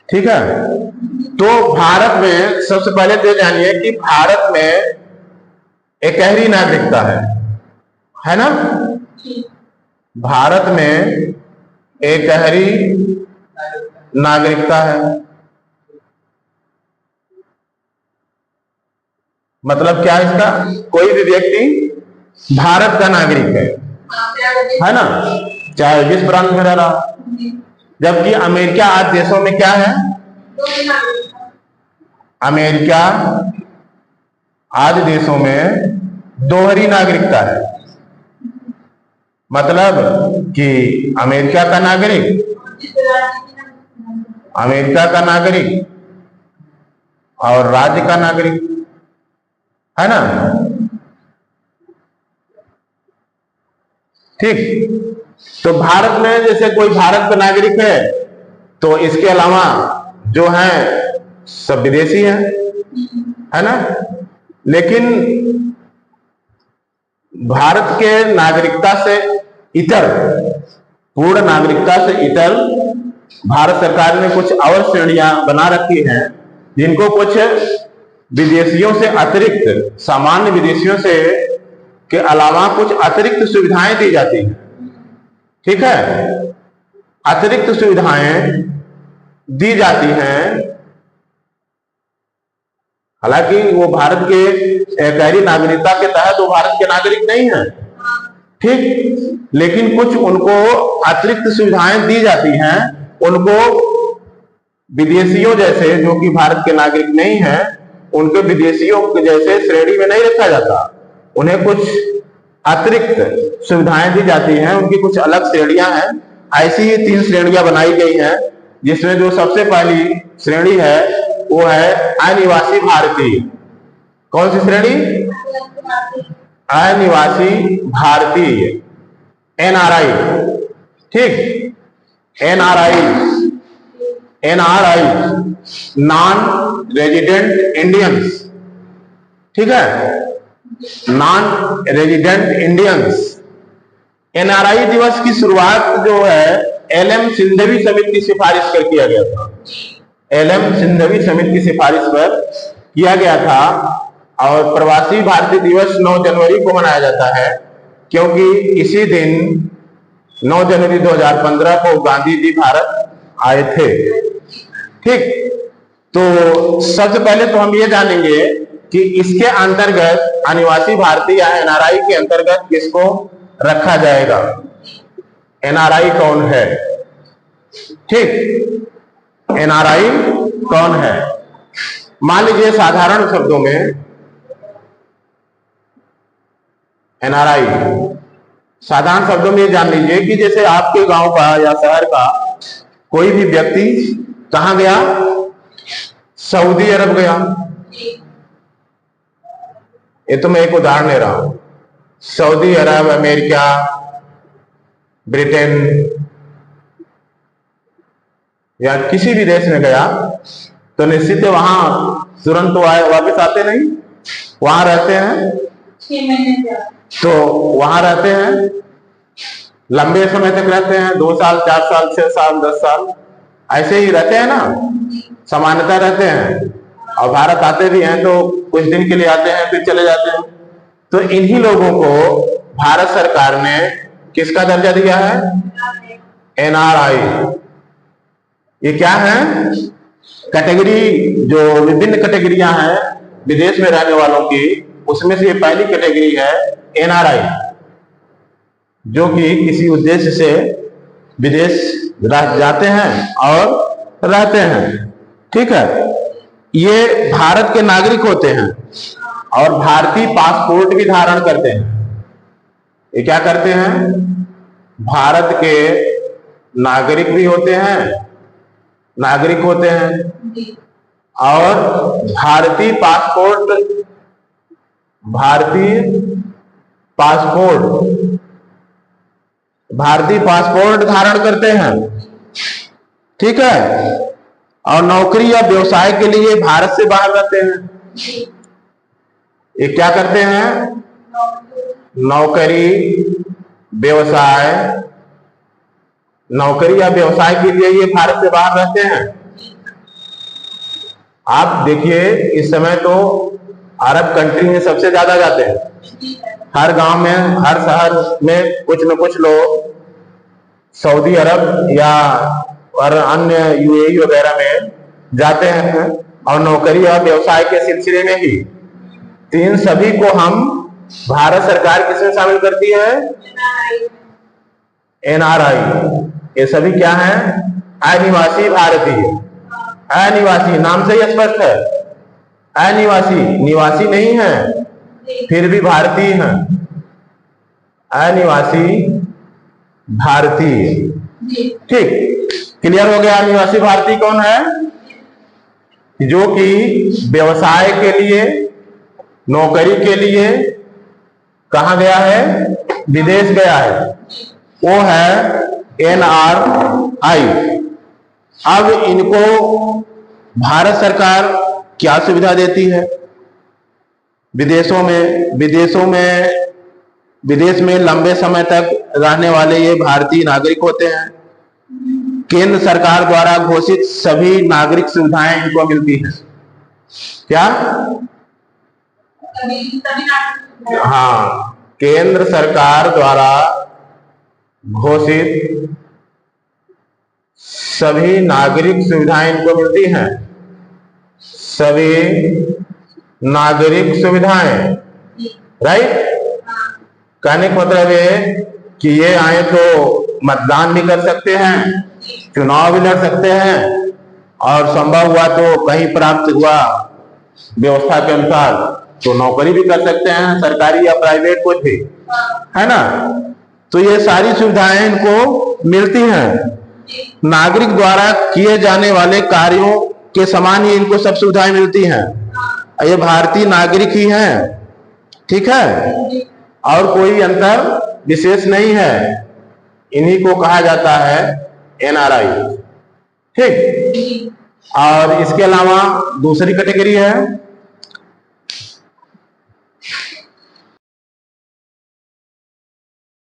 ठीक है। तो भारत में सबसे पहले तो जानिए कि भारत में एकहरी नागरिकता है ना। भारत में एकहरी नागरिकता है। मतलब क्या इसका, कोई भी व्यक्ति भारत का नागरिक है ना, चाहे जिस प्रांत में रह रहा। जबकि अमेरिका आदि देशों में क्या है, अमेरिका आदि देशों में दोहरी नागरिकता है। मतलब कि अमेरिका का नागरिक और राज्य का नागरिक, है ना। ठीक। तो भारत में जैसे कोई भारत का नागरिक है तो इसके अलावा जो है सब विदेशी है ना। लेकिन भारत के नागरिकता से इतर, पूर्ण नागरिकता से इतर भारत सरकार ने कुछ और श्रेणियां बना रखी हैं, जिनको कुछ विदेशियों से अतिरिक्त, सामान्य विदेशियों से के अलावा कुछ अतिरिक्त सुविधाएं दी जाती हैं। ठीक है, अतिरिक्त सुविधाएं दी जाती हैं। हालांकि वो भारत के एकहरी नागरिकता के तहत वो भारत के नागरिक नहीं है, ठीक, लेकिन कुछ उनको अतिरिक्त सुविधाएं दी जाती हैं। उनको विदेशियों जैसे, जो कि भारत के नागरिक नहीं है, उनके विदेशियों के जैसे श्रेणी में नहीं रखा जाता। उन्हें कुछ अतिरिक्त सुविधाएं दी जाती हैं, उनकी कुछ अलग श्रेणियां हैं। ऐसी ही 3 श्रेणियां बनाई गई हैं, जिसमें जो सबसे पहली श्रेणी है वो है अनिवासी भारतीय। कौन सी श्रेणी? अनिवासी भारतीय, एनआरआई। ठीक, एनआरआई, नॉन रेजिडेंट इंडियंस। ठीक है, नॉन रेजिडेंट इंडियंस। एनआरआई दिवस की शुरुआत जो है एलएम सिंघवी समिति की सिफारिश पर किया गया था। एलएम सिंघवी समिति की सिफारिश पर किया गया था। और प्रवासी भारतीय दिवस 9 जनवरी को मनाया जाता है, क्योंकि इसी दिन 9 जनवरी 2015 को गांधी जी भारत आए थे। ठीक, तो सबसे पहले तो हम ये जानेंगे कि इसके अंतर्गत अनिवासी भारतीय या एनआरआई के अंतर्गत किसको रखा जाएगा, एनआरआई कौन है। ठीक, एनआरआई कौन है? मान लीजिए साधारण शब्दों में एनआरआई, साधारण शब्दों में ये जान लीजिए कि जैसे आपके गांव का या शहर का कोई भी व्यक्ति कहां गया, सऊदी अरब गया। ये तो मैं एक उदाहरण ले रहा हूं। सऊदी अरब, अमेरिका, ब्रिटेन या किसी भी देश में गया तो निश्चित है वहां तुरंत वापस आते नहीं, वहां रहते हैं। 6 महीने तो वहां रहते हैं, लंबे समय तक रहते हैं, 2 साल, 4 साल, 6 साल, 10 साल, ऐसे ही रहते हैं ना, सामान्यतः रहते हैं। और भारत आते भी हैं तो कुछ दिन के लिए आते हैं फिर चले जाते हैं। तो इन्हीं लोगों को भारत सरकार ने किसका दर्जा दिया है? एनआरआई। ये क्या है? कैटेगरी, जो विभिन्न कैटेगरियां हैं विदेश में रहने वालों की, उसमें से ये पहली कैटेगरी है एनआरआई, जो कि किसी उद्देश्य से विदेश जाते हैं और रहते हैं। ठीक है, ये भारत के नागरिक होते हैं और भारतीय पासपोर्ट भी धारण करते हैं। ये क्या करते हैं? भारत के नागरिक भी होते हैं, नागरिक होते हैं और भारतीय पासपोर्ट धारण करते हैं। ठीक है, और नौकरी या व्यवसाय के लिए भारत से बाहर रहते हैं। ये क्या करते हैं? नौकरी या व्यवसाय के लिए ये भारत से बाहर रहते हैं। आप देखिए इस समय तो अरब कंट्री में सबसे ज्यादा जाते हैं। हर गांव में, हर शहर में कुछ न कुछ लोग सऊदी अरब या और अन्य यूएई वगैरह में जाते हैं और नौकरी और व्यवसाय के सिलसिले में ही। तो इन सभी को हम भारत सरकार किसमें शामिल करती है? एनआरआई। ये सभी क्या है? अनिवासी भारतीय। अनिवासी नाम से ही स्पष्ट है, अनिवासी, निवासी नहीं है, फिर भी भारतीय हैं। अनिवासी भारतीय, ठीक, क्लियर हो गया। अनिवासी भारतीय कौन है? जो कि व्यवसाय के लिए, नौकरी के लिए कहां गया है? विदेश गया है, वो है एनआरआई। अब इनको भारत सरकार क्या सुविधा देती है? विदेश में लंबे समय तक रहने वाले ये भारतीय नागरिक होते हैं। केंद्र सरकार द्वारा घोषित सभी नागरिक सुविधाएं इनको मिलती हैं। क्या? हाँ, केंद्र सरकार द्वारा घोषित सभी नागरिक सुविधाएं इनको मिलती हैं। सभी नागरिक सुविधाएं, राइट। कहने का मतलब है कि ये आए तो मतदान भी कर सकते हैं, चुनाव भी लड़ सकते हैं, और संभव हुआ तो कहीं प्राप्त हुआ व्यवस्था के अनुसार तो नौकरी भी कर सकते हैं, सरकारी या प्राइवेट कुछ भी, है ना। तो ये सारी सुविधाएं इनको मिलती हैं। नागरिक द्वारा किए जाने वाले कार्यों के समान ही इनको सब सुविधाएं मिलती हैं। ये भारतीय नागरिक ही हैं, ठीक है, और कोई अंतर विशेष नहीं है। इन्हीं को कहा जाता है एनआरआई, ठीक। और इसके अलावा दूसरी कैटेगरी है